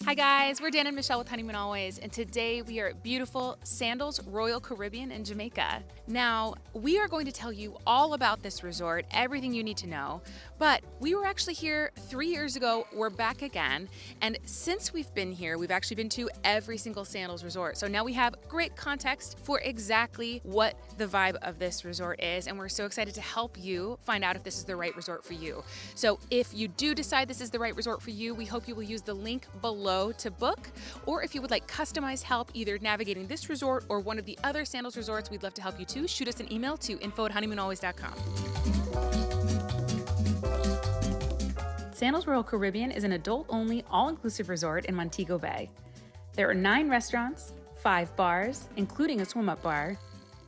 Hi guys, we're Dan and Michelle with Honeymoon Always, and today we are at beautiful Sandals Royal Caribbean in Jamaica. Now, we are going to tell you all about this resort, everything you need to know, but we were actually here 3 years ago, we're back again, and since we've been here, we've actually been to every single Sandals resort, so now we have great context for exactly what the vibe of this resort is, and we're so excited to help you find out if this is the right resort for you. So if you do decide this is the right resort for you, we hope you will use the link below to book, or if you would like customized help either navigating this resort or one of the other Sandals resorts, we'd love to help you too. Shoot us an email to info@honeymoonalways.com. Sandals Royal Caribbean is an adult-only, all-inclusive resort in Montego Bay. There are 9 restaurants, 5 bars, including a swim-up bar,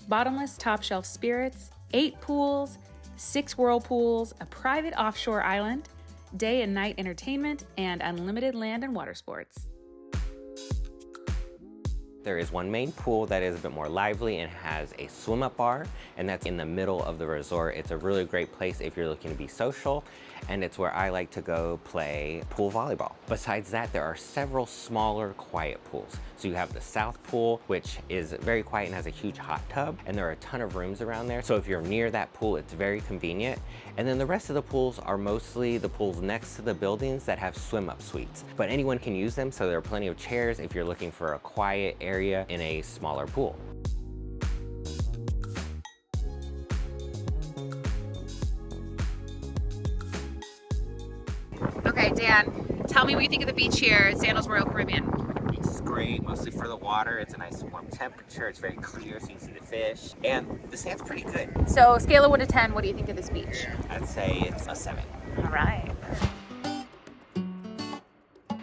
bottomless top-shelf spirits, 8 pools, 6 whirlpools, a private offshore island, day and night entertainment, and unlimited land and water sports. There is one main pool that is a bit more lively and has a swim-up bar, and that's in the middle of the resort. It's a really great place if you're looking to be social, and it's where I like to go play pool volleyball. Besides that, there are several smaller, quiet pools. So you have the South Pool, which is very quiet and has a huge hot tub, and there are a ton of rooms around there. So if you're near that pool, it's very convenient. And then the rest of the pools are mostly the pools next to the buildings that have swim-up suites. But anyone can use them, so there are plenty of chairs if you're looking for a quiet area in a smaller pool. Okay, Dan, tell me what you think of the beach here at Sandals Royal Caribbean. Beach is great, mostly for the water. It's a nice warm temperature. It's very clear, so you can see the fish. And the sand's pretty good. So, scale of 1 to 10, what do you think of this beach? I'd say it's a 7. All right.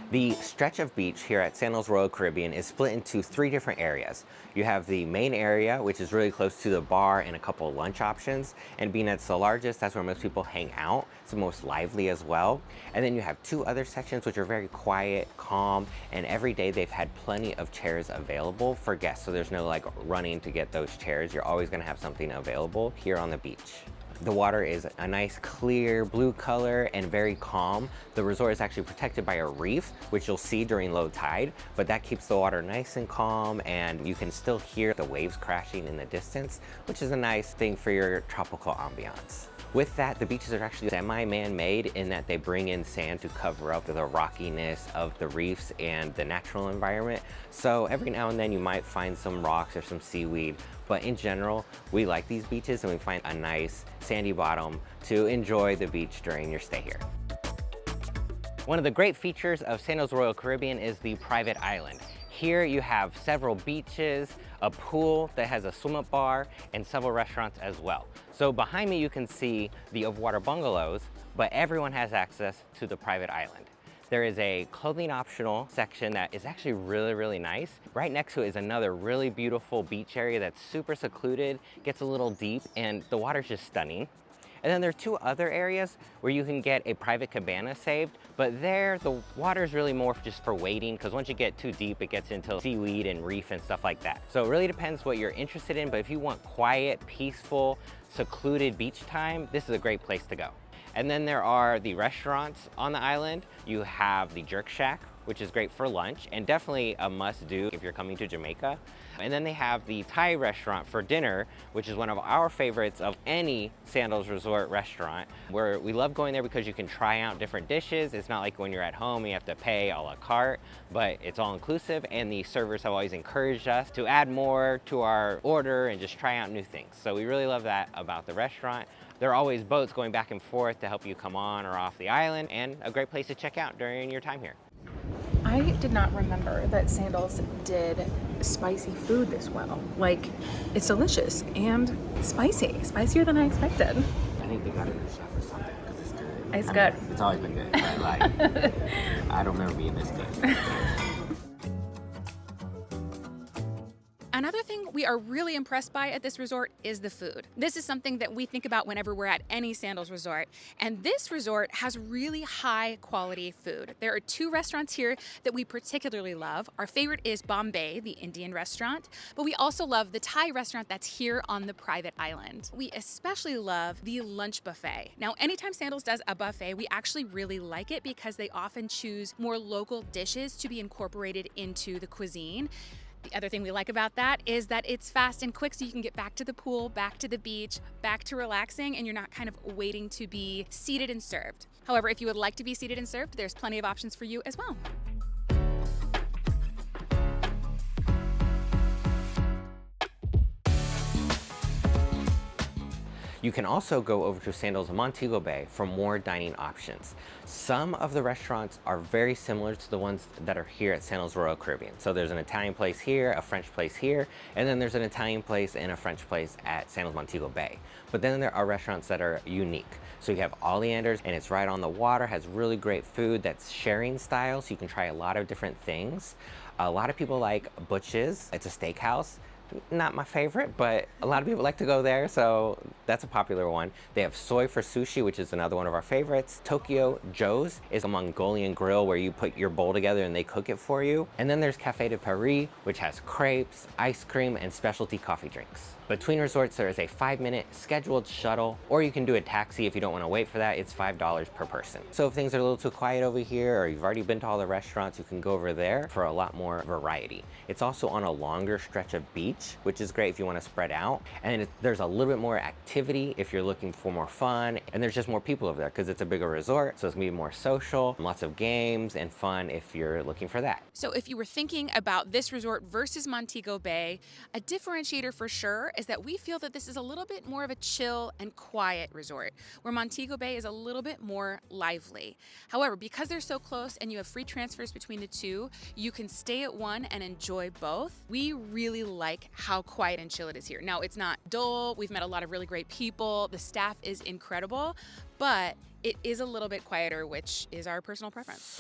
The stretch of beach here at Sandals Royal Caribbean is split into 3 different areas. You have the main area, which is really close to the bar and a couple lunch options. And being it's the largest, that's where most people hang out. It's the most lively as well. And then you have 2 other sections, which are very quiet, calm, and every day they've had plenty of chairs available for guests. So there's no like running to get those chairs. You're always gonna have something available here on the beach. The water is a nice clear blue color and very calm. The resort is actually protected by a reef, which you'll see during low tide, but that keeps the water nice and calm, and you can still hear the waves crashing in the distance, which is a nice thing for your tropical ambiance. With that, the beaches are actually semi-man-made in that they bring in sand to cover up the rockiness of the reefs and the natural environment. So every now and then you might find some rocks or some seaweed, but in general, we like these beaches and we find a nice sandy bottom to enjoy the beach during your stay here. One of the great features of Sandals Royal Caribbean is the private island. Here you have several beaches, a pool that has a swim-up bar, and several restaurants as well. So behind me you can see the overwater bungalows, but everyone has access to the private island. There is a clothing optional section that is actually really nice. Right next to it is another really beautiful beach area that's super secluded, gets a little deep, and the water's just stunning. And then there are 2 other areas where you can get a private cabana saved, but there the water is really more just for wading, because once you get too deep, it gets into seaweed and reef and stuff like that. So it really depends what you're interested in, but if you want quiet, peaceful, secluded beach time, this is a great place to go. And then there are the restaurants on the island. You have the Jerk Shack, which is great for lunch and definitely a must-do if you're coming to Jamaica. And then they have the Thai restaurant for dinner, which is one of our favorites of any Sandals Resort restaurant, where we love going there because you can try out different dishes. It's not like when you're at home, you have to pay a la carte, but it's all inclusive, and the servers have always encouraged us to add more to our order and just try out new things. So we really love that about the restaurant. There are always boats going back and forth to help you come on or off the island, and a great place to check out during your time here. I did not remember that Sandals did spicy food this well. Like, it's delicious and spicy. Spicier than I expected. I think they got it in the chef or something because it's good. It's good. It's always been good. But like, I don't remember being this good. Another thing we are really impressed by at this resort is the food. This is something that we think about whenever we're at any Sandals resort, and this resort has really high quality food. There are 2 restaurants here that we particularly love. Our favorite is Bombay, the Indian restaurant, but we also love the Thai restaurant that's here on the private island. We especially love the lunch buffet. Now, anytime Sandals does a buffet, we actually really like it because they often choose more local dishes to be incorporated into the cuisine. The other thing we like about that is that it's fast and quick, so you can get back to the pool, back to the beach, back to relaxing, and you're not kind of waiting to be seated and served. However, if you would like to be seated and served, there's plenty of options for you as well. You can also go over to Sandals Montego Bay for more dining options. Some of the restaurants are very similar to the ones that are here at Sandals Royal Caribbean. So there's an Italian place here, a French place here, and then there's an Italian place and a French place at Sandals Montego Bay. But then there are restaurants that are unique. So you have Oleander's, and it's right on the water, has really great food that's sharing style, so you can try a lot of different things. A lot of people like Butch's. It's a steakhouse. Not my favorite, but a lot of people like to go there, so that's a popular one. They have Soy for Sushi, which is another one of our favorites. Tokyo Joe's is a Mongolian grill where you put your bowl together and they cook it for you. And then there's Café de Paris, which has crepes, ice cream, and specialty coffee drinks. Between resorts, there is a 5-minute scheduled shuttle, or you can do a taxi if you don't want to wait for that. It's $5 per person. So if things are a little too quiet over here, or you've already been to all the restaurants, you can go over there for a lot more variety. It's also on a longer stretch of beach, which is great if you want to spread out. And there's a little bit more activity if you're looking for more fun. And there's just more people over there because it's a bigger resort, so it's gonna be more social, lots of games and fun if you're looking for that. So if you were thinking about this resort versus Montego Bay, a differentiator for sure is that we feel that this is a little bit more of a chill and quiet resort, where Montego Bay is a little bit more lively. However, because they're so close and you have free transfers between the two, you can stay at one and enjoy both. We really like how quiet and chill it is here. Now, it's not dull. We've met a lot of really great people. The staff is incredible, but it is a little bit quieter, which is our personal preference.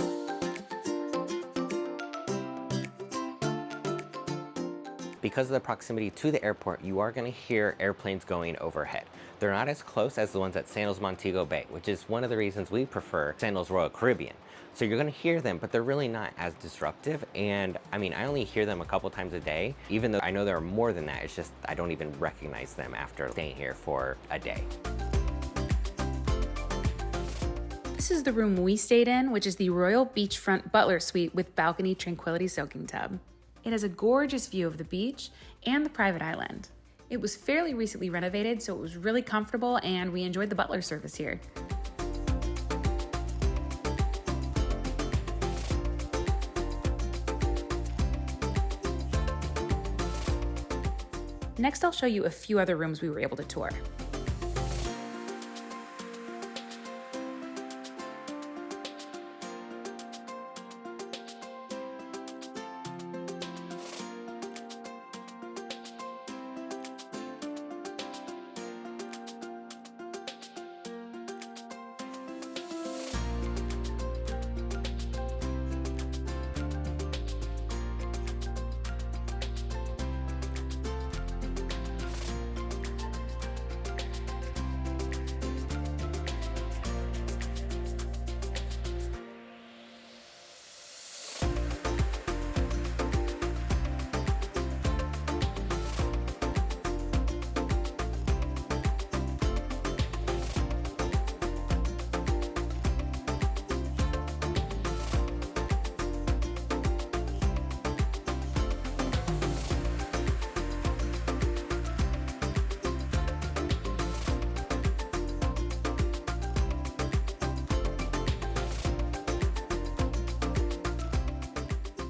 Because of the proximity to the airport, you are going to hear airplanes going overhead. They're not as close as the ones at Sandals Montego Bay, which is one of the reasons we prefer Sandals Royal Caribbean. So you're going to hear them, but they're really not as disruptive. And I mean, I only hear them a couple times a day, even though I know there are more than that. It's just I don't even recognize them after staying here for a day. This is the room we stayed in, which is the Royal Beachfront Butler Suite with Balcony Tranquility Soaking Tub. It has a gorgeous view of the beach and the private island. It was fairly recently renovated, so it was really comfortable, and we enjoyed the butler service here. Next, I'll show you a few other rooms we were able to tour.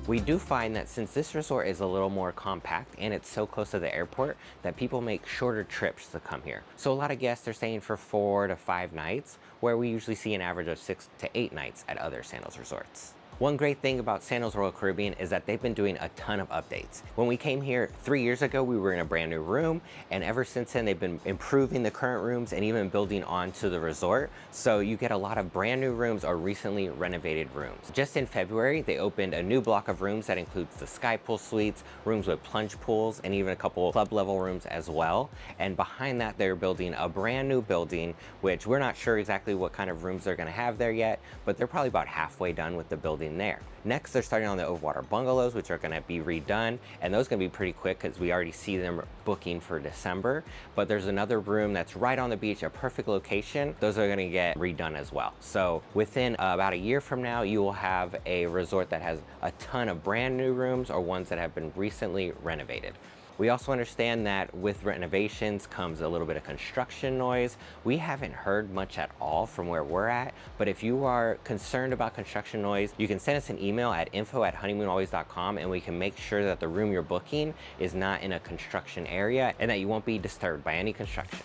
We do find that since this resort is a little more compact and it's so close to the airport, that people make shorter trips to come here. So a lot of guests are staying for 4 to 5 nights, where we usually see an average of 6 to 8 nights at other Sandals resorts. One great thing about Sandals Royal Caribbean is that they've been doing a ton of updates. When we came here 3 years ago, we were in a brand new room, and ever since then, they've been improving the current rooms and even building onto the resort. So you get a lot of brand new rooms or recently renovated rooms. Just in February, they opened a new block of rooms that includes the Skypool suites, rooms with plunge pools, and even a couple club level rooms as well. And behind that, they're building a brand new building, which we're not sure exactly what kind of rooms they're gonna have there yet, but they're probably about halfway done with the building there. Next, they're starting on the overwater bungalows, which are gonna be redone, and those gonna be pretty quick because we already see them booking for December. But there's another room that's right on the beach, a perfect location. Those are gonna get redone as well. So within about a year from now, you will have a resort that has a ton of brand new rooms or ones that have been recently renovated. We also understand that with renovations comes a little bit of construction noise. We haven't heard much at all from where we're at, but if you are concerned about construction noise, you can send us an email at info@honeymoonalways.com and we can make sure that the room you're booking is not in a construction area and that you won't be disturbed by any construction.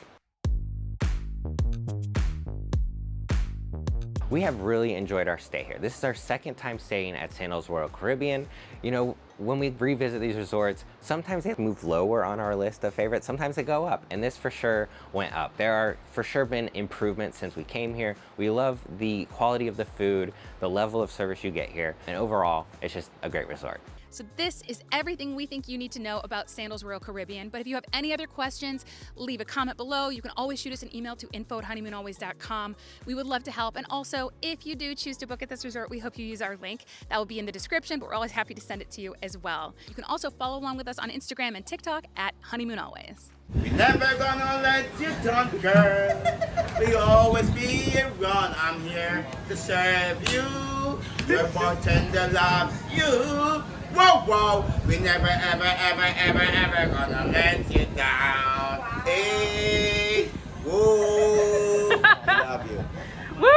We have really enjoyed our stay here. This is our second time staying at Sandals Royal Caribbean. You know, when we revisit these resorts, sometimes they move lower on our list of favorites, sometimes they go up, and this for sure went up. There are for sure been improvements since we came here. We love the quality of the food, the level of service you get here, and overall, it's just a great resort. So this is everything we think you need to know about Sandals Royal Caribbean. But if you have any other questions, leave a comment below. You can always shoot us an email to info@honeymoonalways.com. We would love to help. And also, if you do choose to book at this resort, we hope you use our link. That will be in the description, but we're always happy to send it to you as well. You can also follow along with us on Instagram and TikTok at Honeymoon Always. We never gonna let you down, girl. We always be around. I'm here to serve you. Your bartender loves you. Whoa, whoa. We never, ever, ever, ever, ever gonna let you down. Hey, whoa. I love you. Woo!